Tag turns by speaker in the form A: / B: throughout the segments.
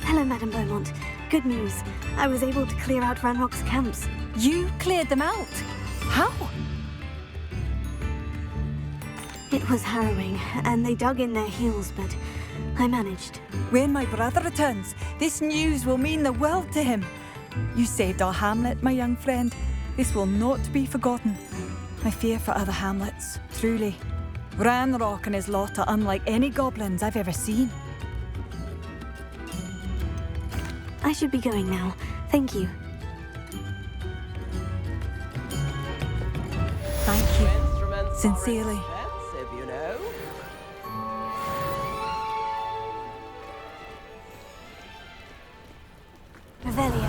A: Hello, Madame Beaumont. Good news. I was able to clear out Ranrock's camps.
B: You cleared them out? How?
A: It was harrowing, and they dug in their heels, but I managed.
B: When my brother returns, this news will mean the world to him. You saved our hamlet, my young friend. This will not be forgotten. I fear for other hamlets, truly. Ranrock and his lot are unlike any goblins I've ever seen.
A: I should be going now. Thank you.
B: Thank you. Sincerely.
C: Expensive, you know.
A: Revelio.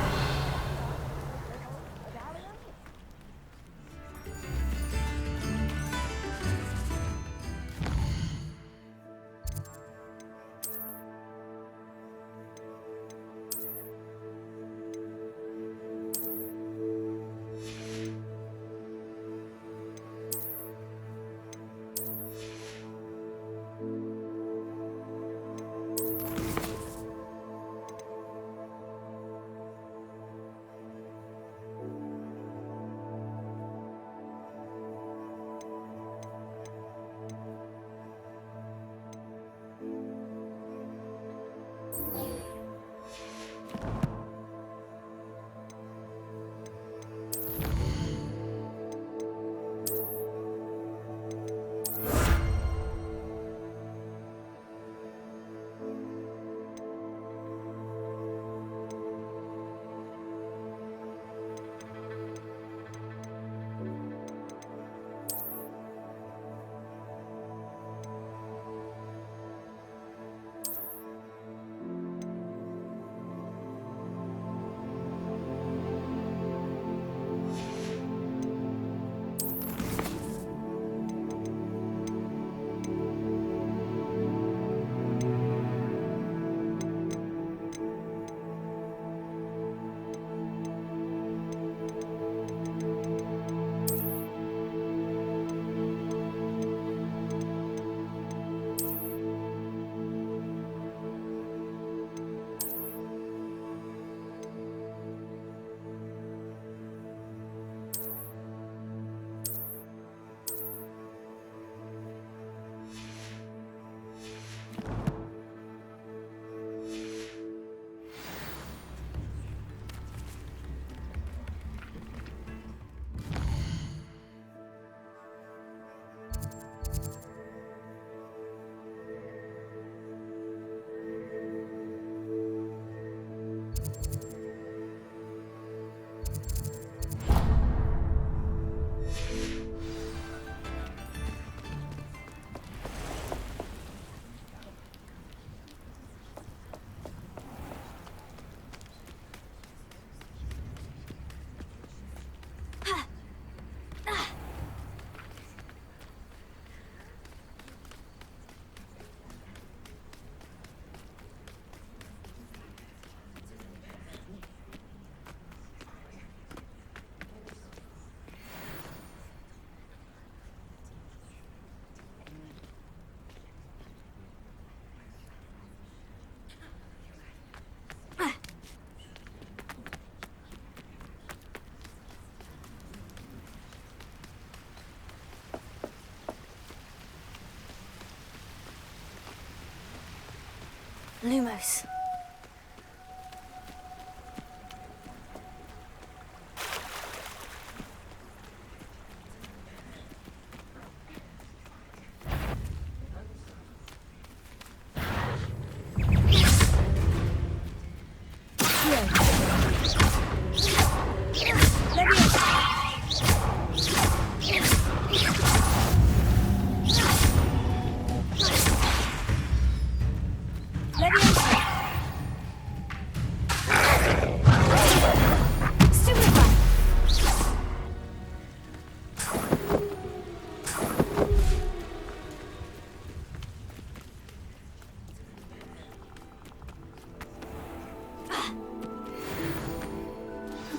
A: Lumos.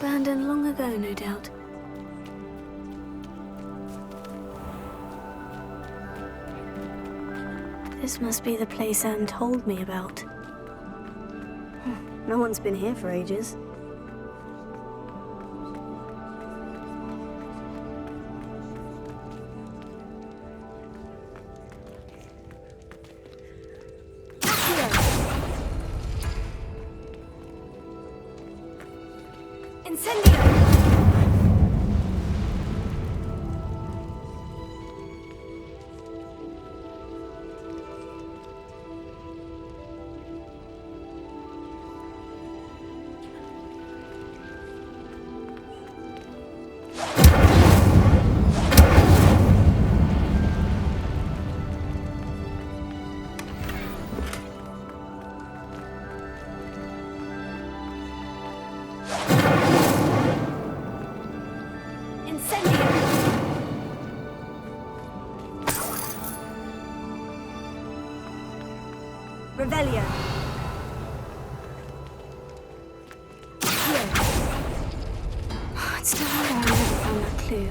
A: Abandoned long ago, no doubt. This must be the place Anne told me about. No one's been here for ages. Incendio! Revelio. Here. It's no wonder I never found that clue.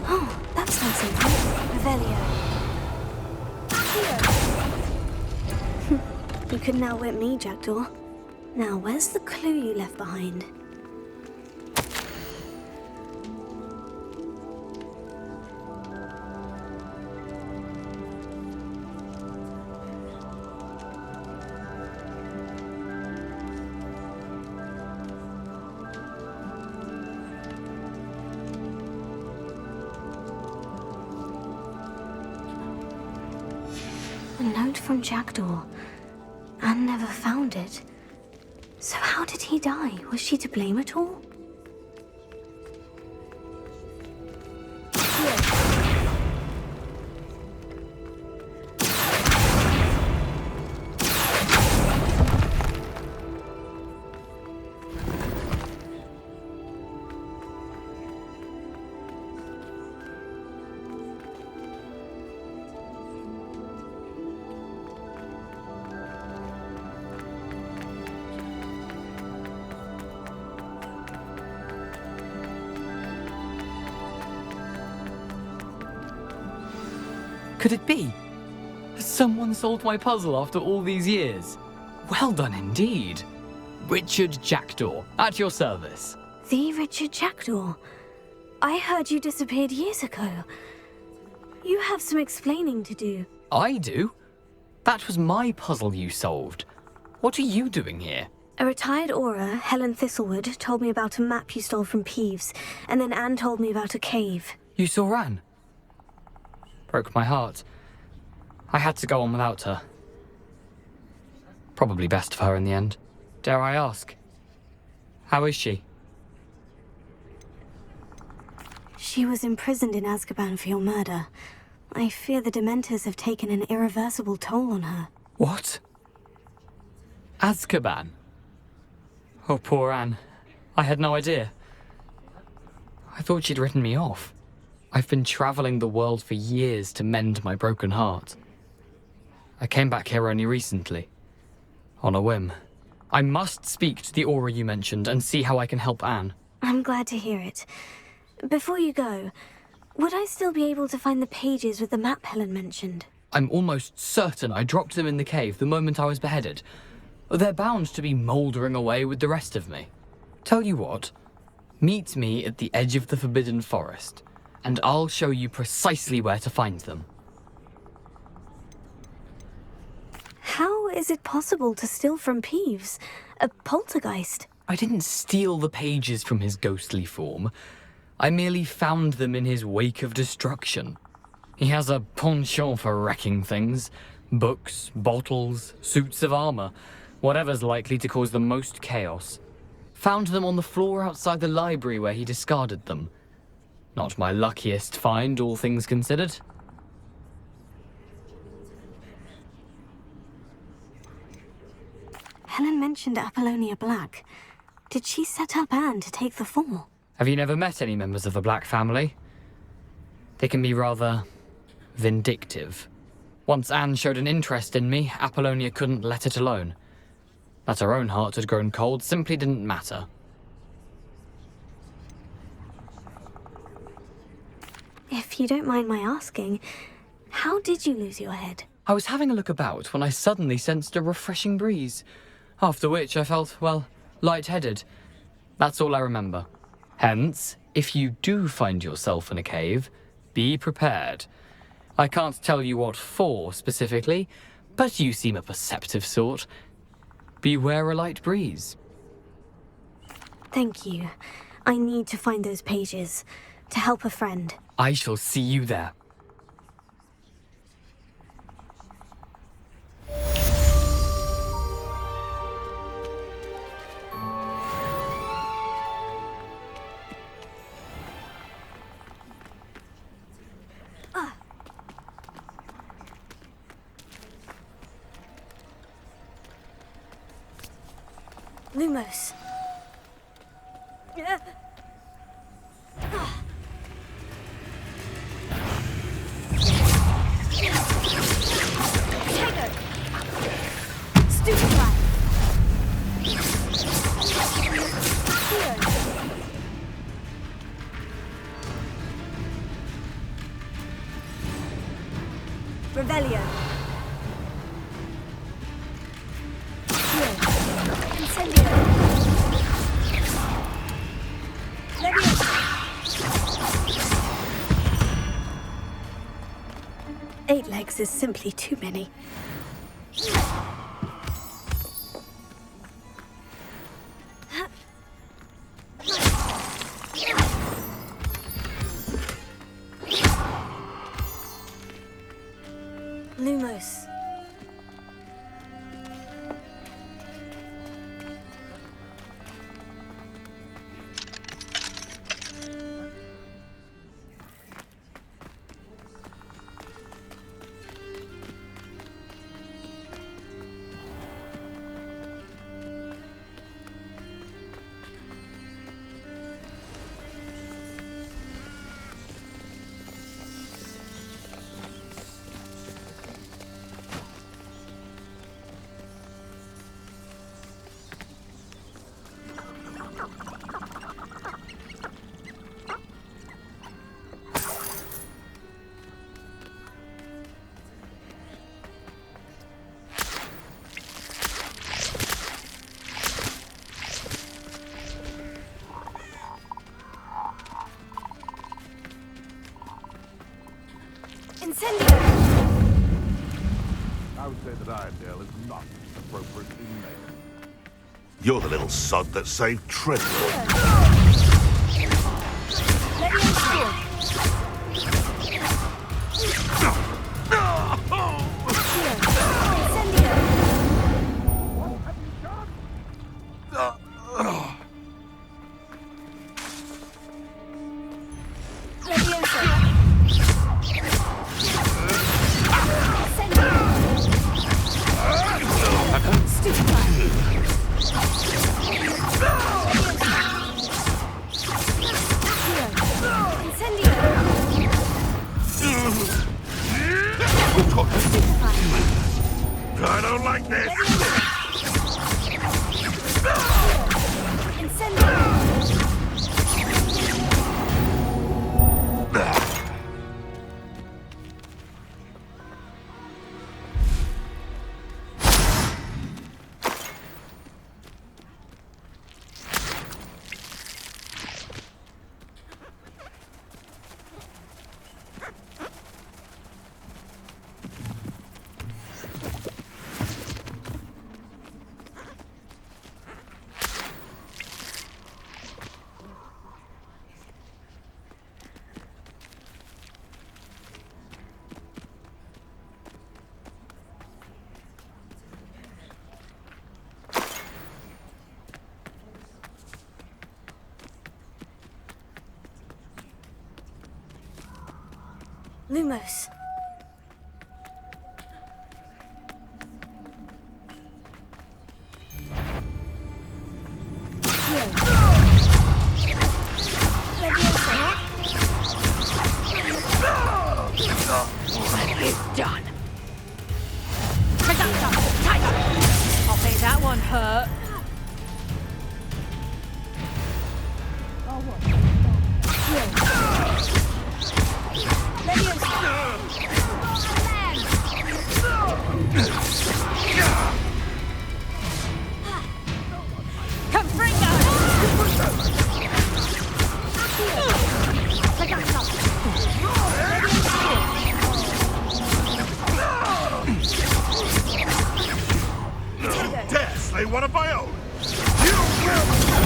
A: Oh, that's not something. Revelio. Here. You couldn't outwit me, Jackdaw. Now, where's the clue you left behind? A note from Jackdaw. Anne never found it. So how did he die? Was she to blame at all?
C: Could it be? Has someone solved my puzzle after all these years? Well done indeed. Richard Jackdaw, at your service.
A: The Richard Jackdaw? I heard you disappeared years ago. You have some explaining to do.
C: I do? That was my puzzle you solved. What are you doing here?
A: A retired aura, Helen Thistlewood, told me about a map you stole from Peeves, and then Anne told me about a cave.
C: You saw Anne? Broke my heart. I had to go on without her. Probably best for her in the end. Dare I ask? How is she?
A: She was imprisoned in Azkaban for your murder. I fear the Dementors have taken an irreversible toll on her.
C: What? Azkaban? Oh, poor Anne. I had no idea. I thought she'd written me off. I've been traveling the world for years to mend my broken heart. I came back here only recently, on a whim. I must speak to the aura you mentioned and see how I can help Anne.
A: I'm glad to hear it. Before you go, would I still be able to find the pages with the map Helen mentioned?
C: I'm almost certain I dropped them in the cave the moment I was beheaded. They're bound to be mouldering away with the rest of me. Tell you what, meet me at the edge of the Forbidden Forest, and I'll show you precisely where to find them.
A: How is it possible to steal from Peeves? A poltergeist?
C: I didn't steal the pages from his ghostly form. I merely found them in his wake of destruction. He has a penchant for wrecking things. Books, bottles, suits of armor, whatever's likely to cause the most chaos. Found them on the floor outside the library where he discarded them. Not my luckiest find, all things considered.
A: Helen mentioned Apollonia Black. Did she set up Anne to take the fall?
C: Have you never met any members of the Black family? They can be rather vindictive. Once Anne showed an interest in me, Apollonia couldn't let it alone. That her own heart had grown cold simply didn't matter.
A: If you don't mind my asking, how did you lose your head?
C: I was having a look about when I suddenly sensed a refreshing breeze, after which I felt, well, lightheaded. That's all I remember. Hence, if you do find yourself in a cave, be prepared. I can't tell you what for specifically, but you seem a perceptive sort. Beware a light breeze.
A: Thank you. I need to find those pages to help a friend.
C: I shall see you there.
A: Lumos. Stupefy. Revelio. Incendio. Leviosa. 8 legs is simply too many. Lumos. Incendio!
D: I would say that Iredale is not appropriately named.
E: You're the little sod that saved Treadwell.
A: Leviosa. Incendio! Leviosa.
E: I don't like this.
A: Lumos.
B: It's done. I'll say that one hurt.
E: one of my own.
A: Stupefy!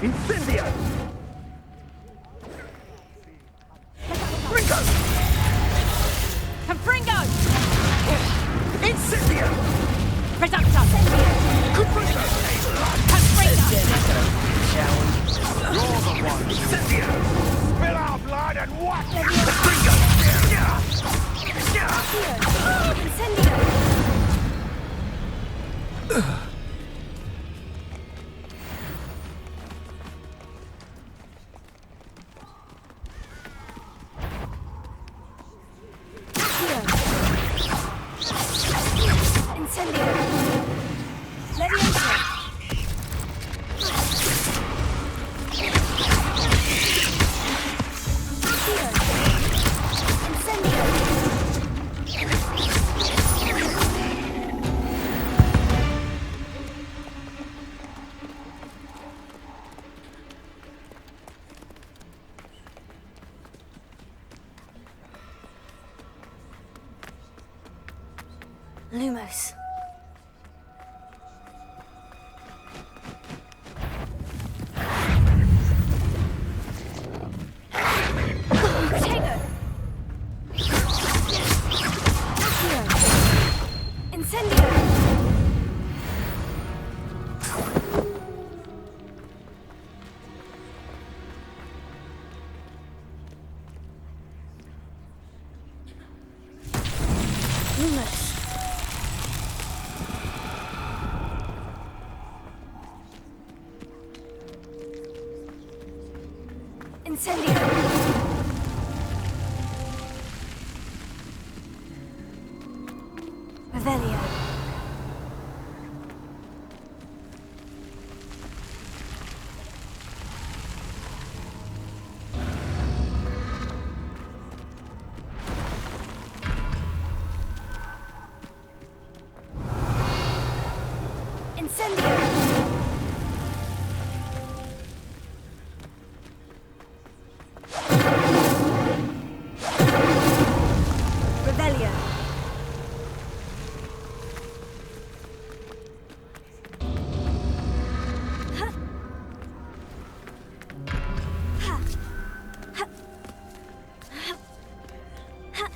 F: Incendio!
G: Confringo!
F: Incendio!
G: Reducto! Confringo!
F: You're the one! Incendio!
E: Spill our blood and watch!
A: Incendio! Incendio! Leviosa! Lumos. Protego. Accio. Incendio. Lumos. Incendio! Revelio. Incendio! Revelio. Ha. Ha. Ha. Ha.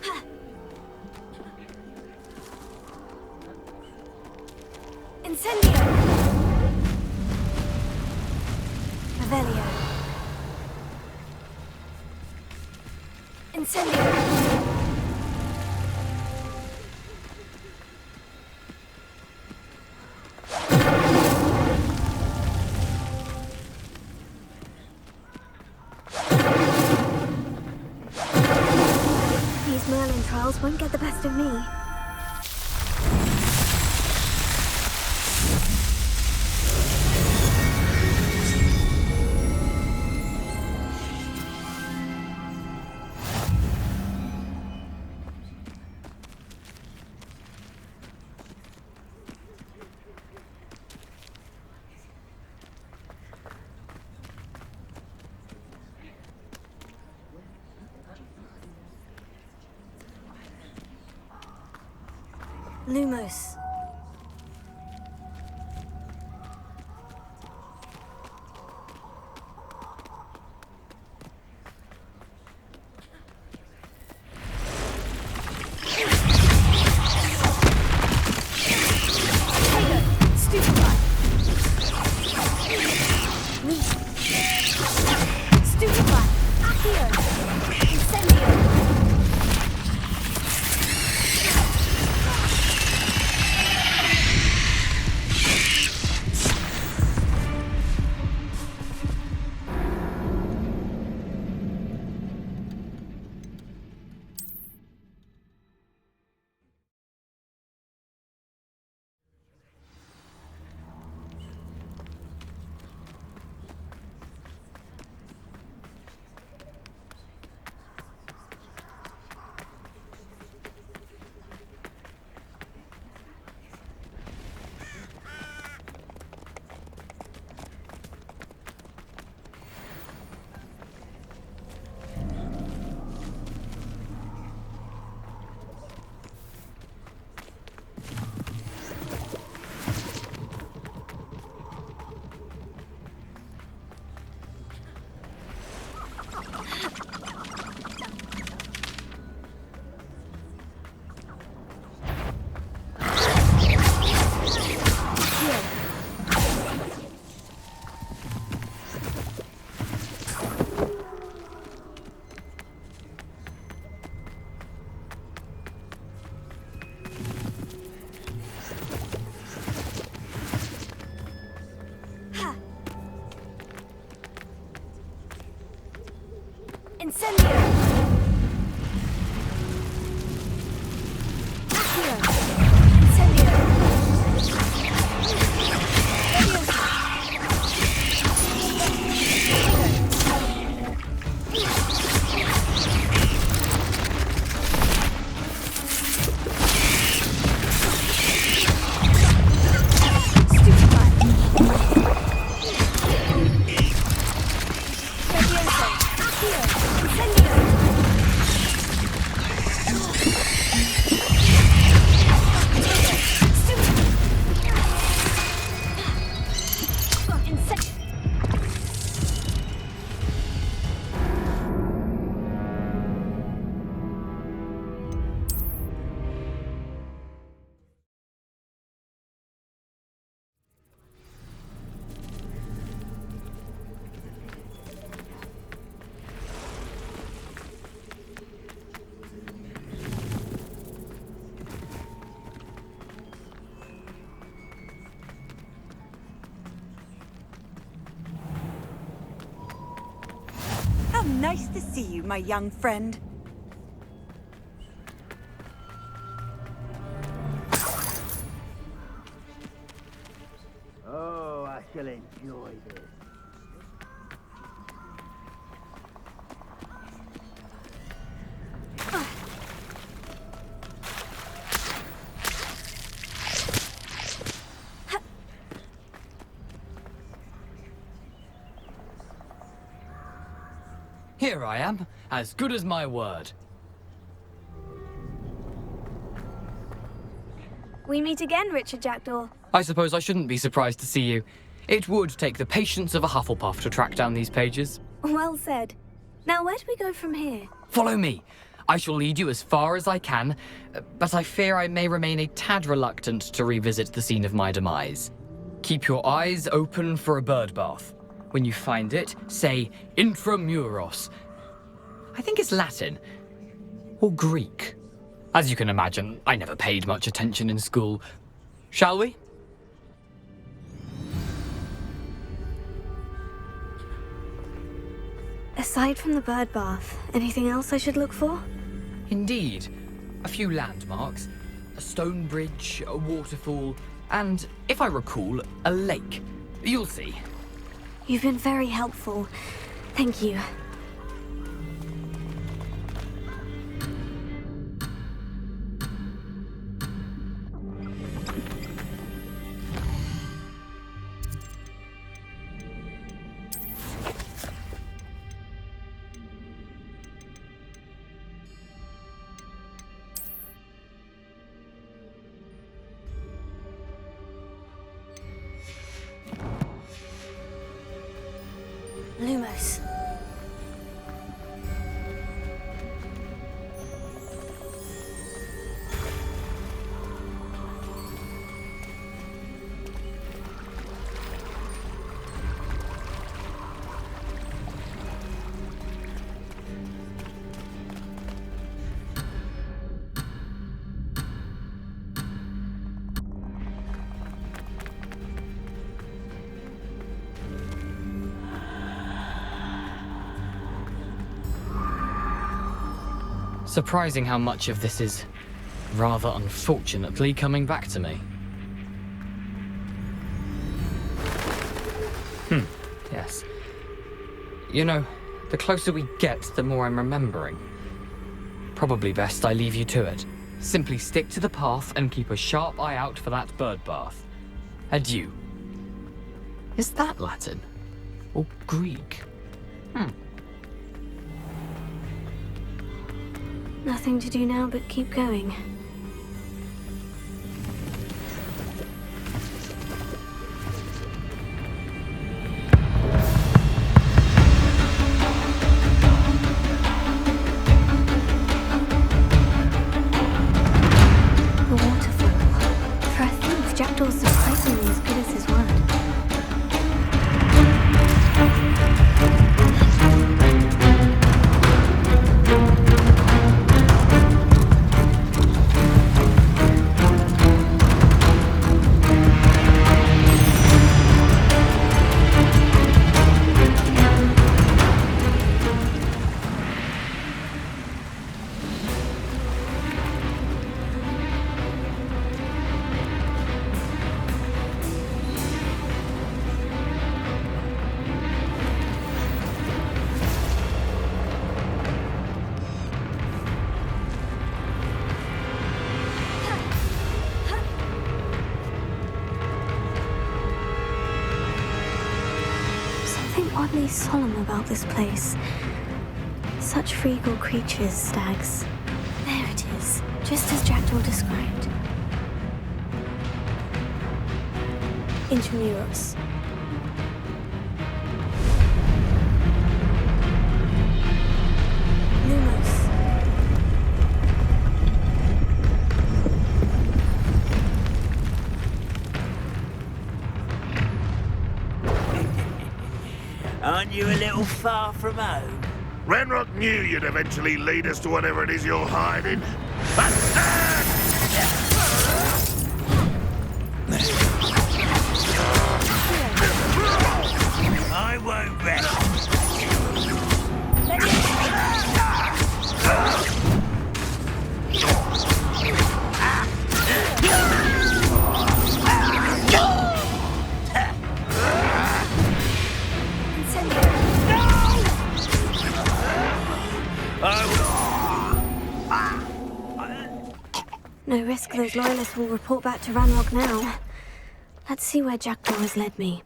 A: Ha. Incendio! Revelio. Incendio! These Merlin trials won't get the best of me. Lumos. Stupefy. Stupefy. Accio. Incendio.
B: Nice to see you, my young friend.
F: Oh, I shall enjoy this.
C: Here I am, as good as my word.
A: We meet again, Richard Jackdaw.
C: I suppose I shouldn't be surprised to see you. It would take the patience of a Hufflepuff to track down these pages.
A: Well said. Now, where do we go from here?
C: Follow me. I shall lead you as far as I can, but I fear I may remain a tad reluctant to revisit the scene of my demise. Keep your eyes open for a bird bath. When you find it, say intramuros. I think it's Latin. Or Greek. As you can imagine, I never paid much attention in school. Shall we?
A: Aside from the bird bath, anything else I should look for?
C: Indeed. A few landmarks. A stone bridge, a waterfall, and, if I recall, a lake. You'll see.
A: You've been very helpful. Thank you. Lumos.
C: Surprising how much of this is, rather unfortunately, coming back to me. Yes. You know, the closer we get, the more I'm remembering. Probably best I leave you to it. Simply stick to the path and keep a sharp eye out for that bird bath. Adieu. Is that Latin? Or Greek?
A: Nothing to do now but keep going. The waterfall. For a thief, Jackdaw's surprisingly as good as his word. Oddly solemn about this place. Such regal creatures, stags. There it is, just as Jackdaw described. Intramuros. Lumos.
F: Aren't you a little far from home?
E: Renrock knew you'd eventually lead us to whatever it is you're hiding.
F: I won't rest.
A: those loyalists will report back to Ranrock now. Let's see where Jackdaw has led me.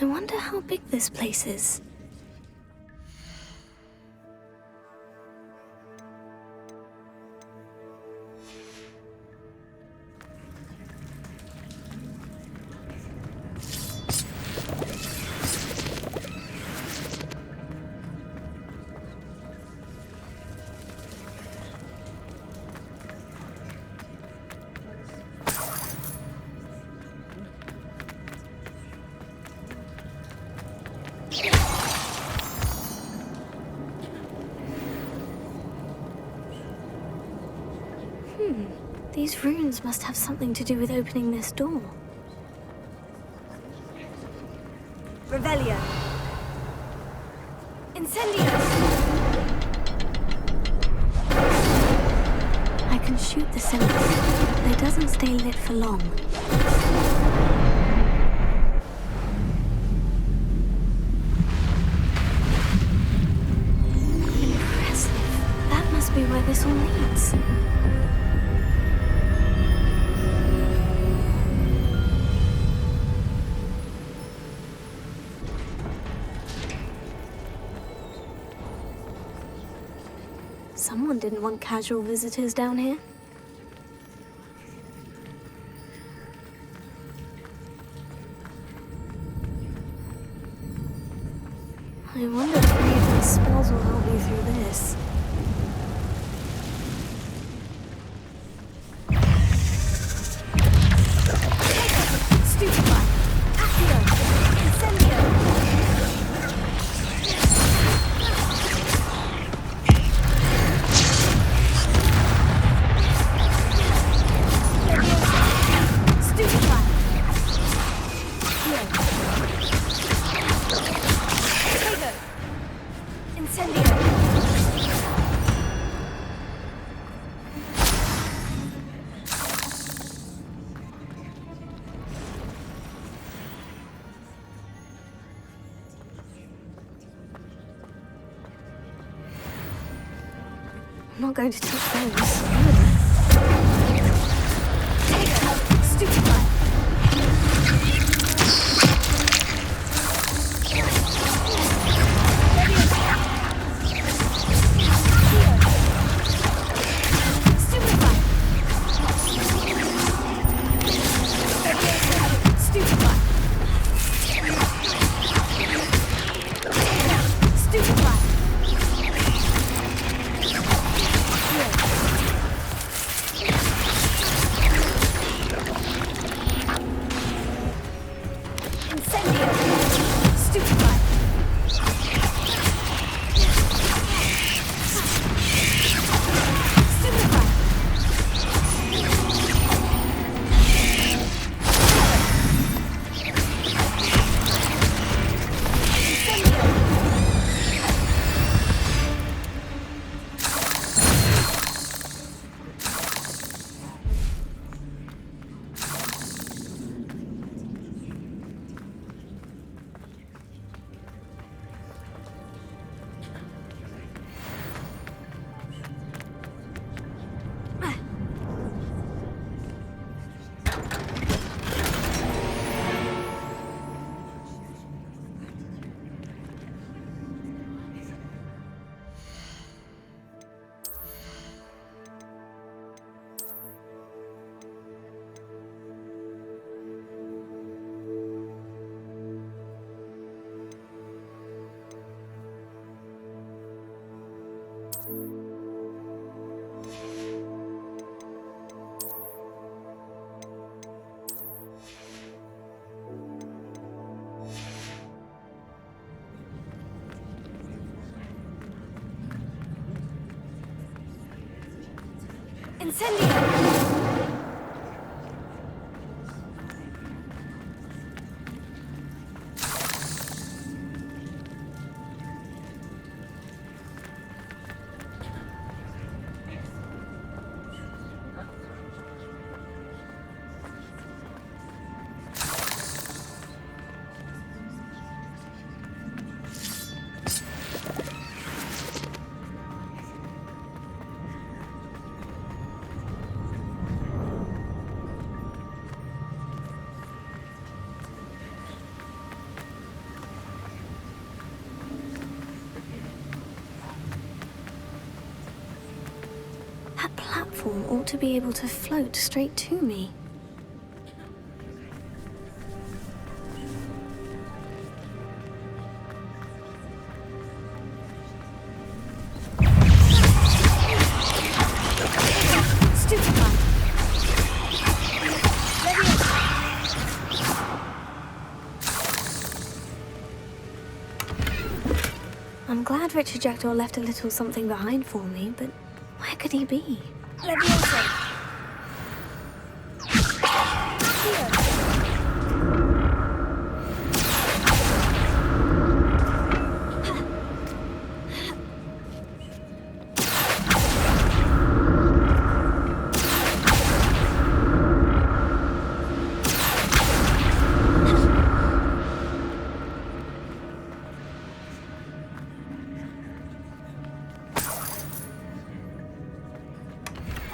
A: I wonder how big this place is. These runes must have something to do with opening this door.
G: Revelio. Incendio.
A: I can shoot the symbol, but it doesn't stay lit for long. Impressive. That must be where this all leads. Someone didn't want casual visitors down here. I wonder if any of these spells will help me through this.
G: Stupefy. Accio. Incendio.
A: I'm not going to touch those.
G: Stupefy.
A: Incendio! That platform ought to be able to float straight to me. I'm glad Richard Jackdaw left a little something behind for me, but where could he be?
G: Leviosa.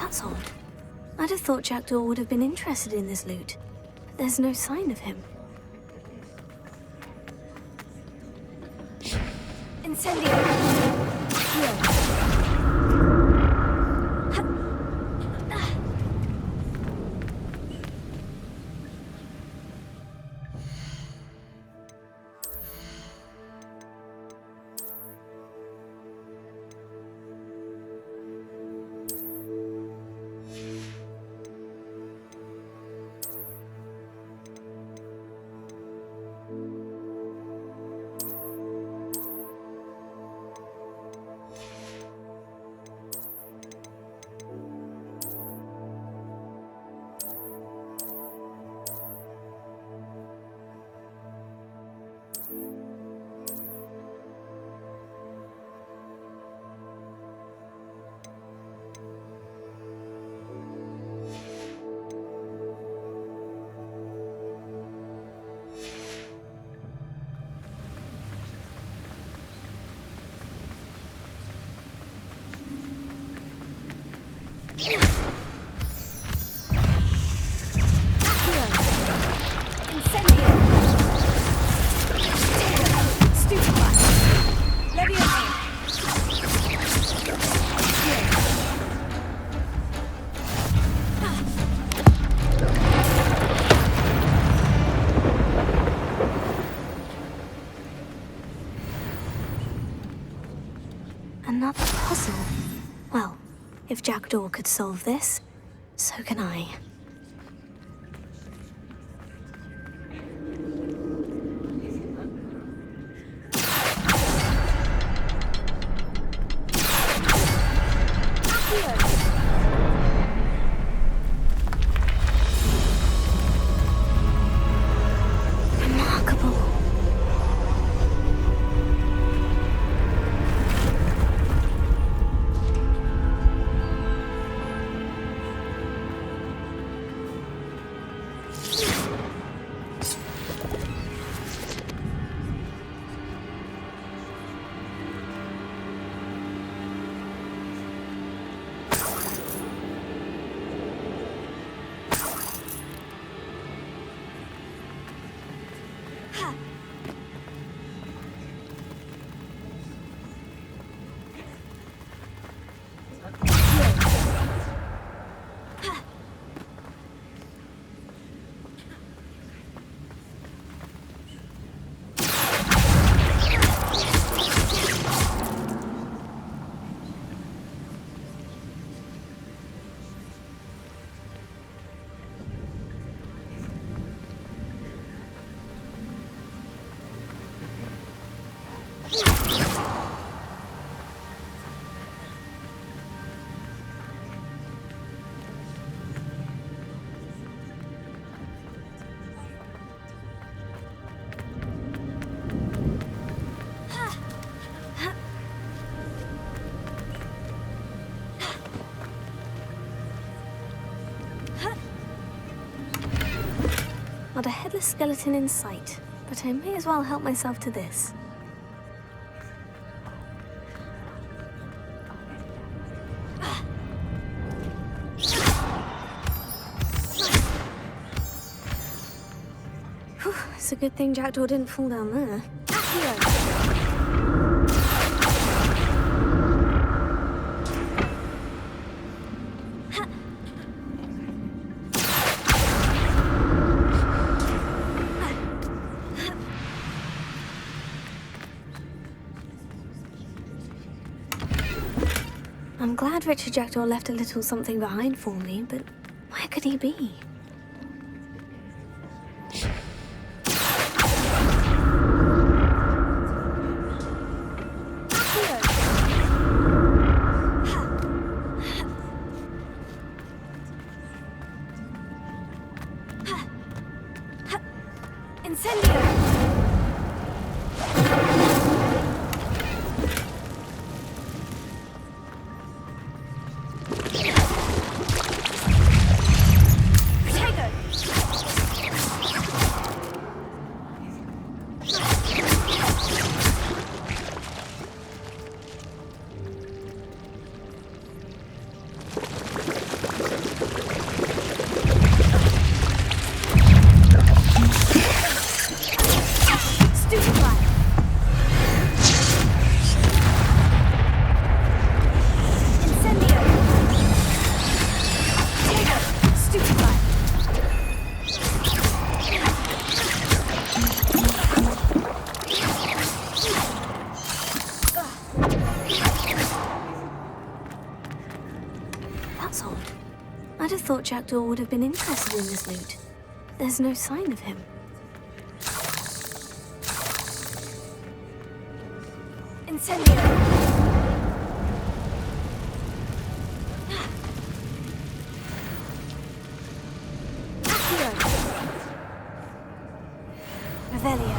A: That's odd. I'd have thought Jackdaw would have been interested in this loot, but there's no sign of him.
G: Incendio.
A: Another puzzle. Well, if Jackdaw could solve this, so can I. Remarkable. Not a headless skeleton in sight, but I may as well help myself to this. Whew, it's a good thing Jackdaw didn't fall down there. I'm glad Richard Jackdaw left a little something behind for me, but where could he be? That's odd. I'd have thought Jackdaw would have been interested in this loot. There's no sign of him.
G: Incendio! Revelio.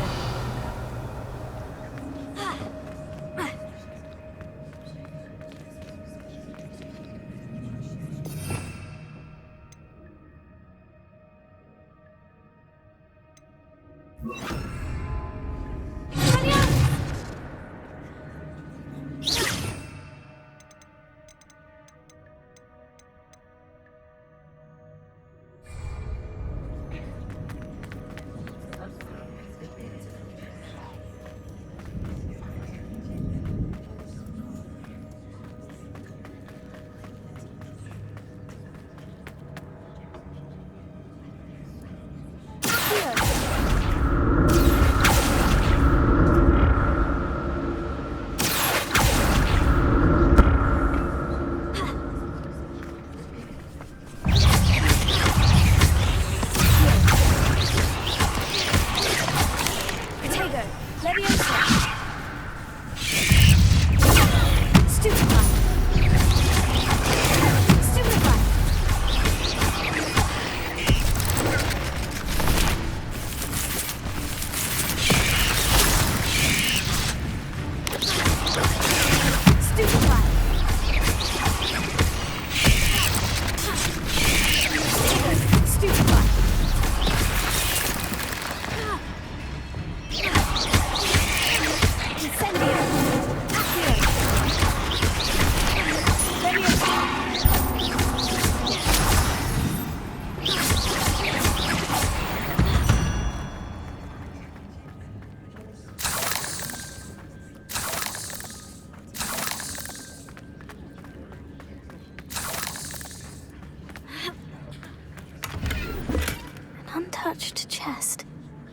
A: Untouched chest.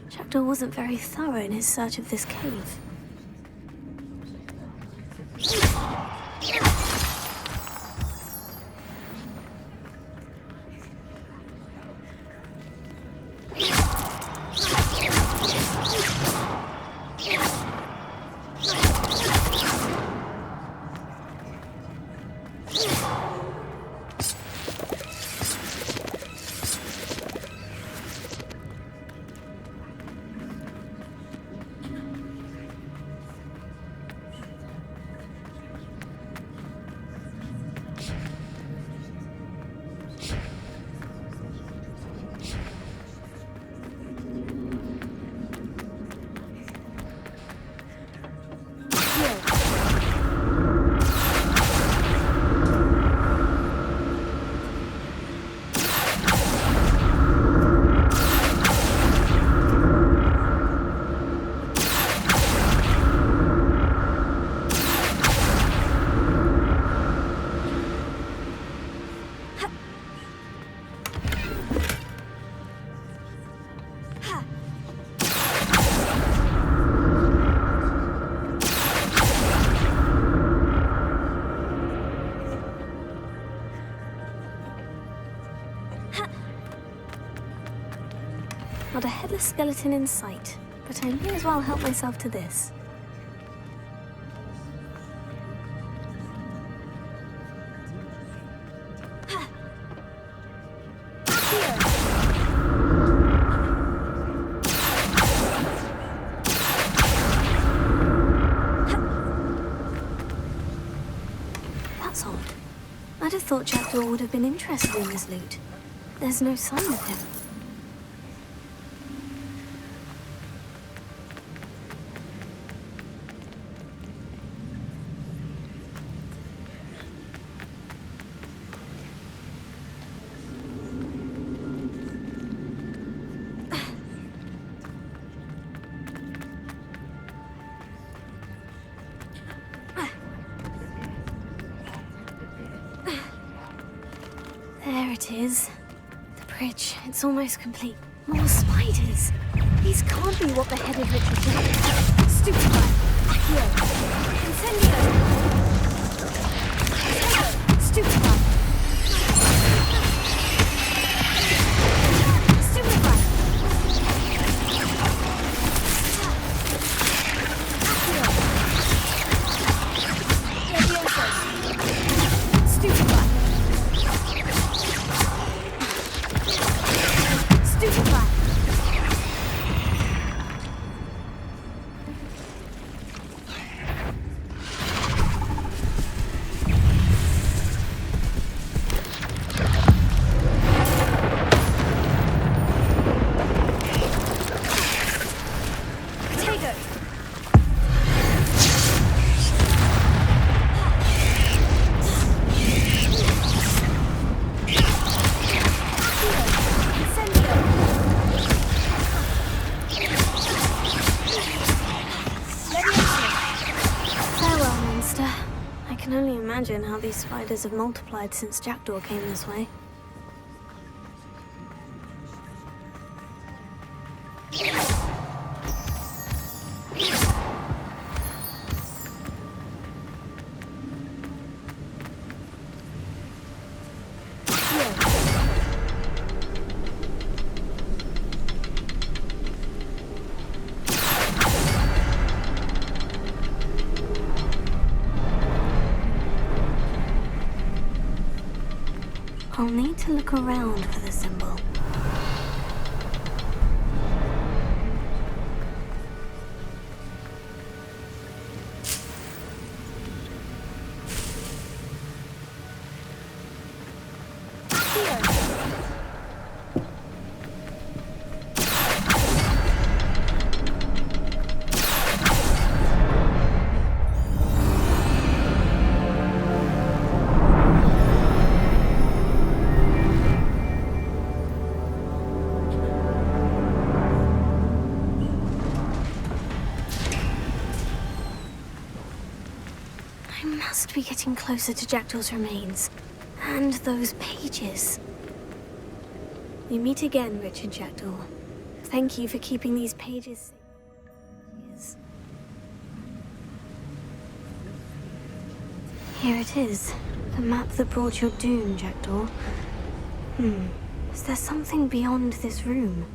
A: Jackdaw wasn't very thorough in his search of this cave. headless skeleton in sight, but I may as well help myself to this. That's odd. I'd have thought Jackdaw would have been interested in this loot. There's no sign of him. There it is. The bridge. It's almost complete. More spiders. These can't be what the headed Richard did. Stupefy. Accio. Incendio. Stupefy. Stupefy. Accio. Stupefy. Stupefy. Potato. Farewell, monster. I can only imagine how these spiders have multiplied since Jackdaw came this way. I'll need to look around for the symbol. I must be getting closer to Jackdaw's remains. And those pages. We meet again, Richard Jackdaw. Thank you for keeping these pages safe. Yes. Here it is. The map that brought your doom, Jackdaw. Is there something beyond this room?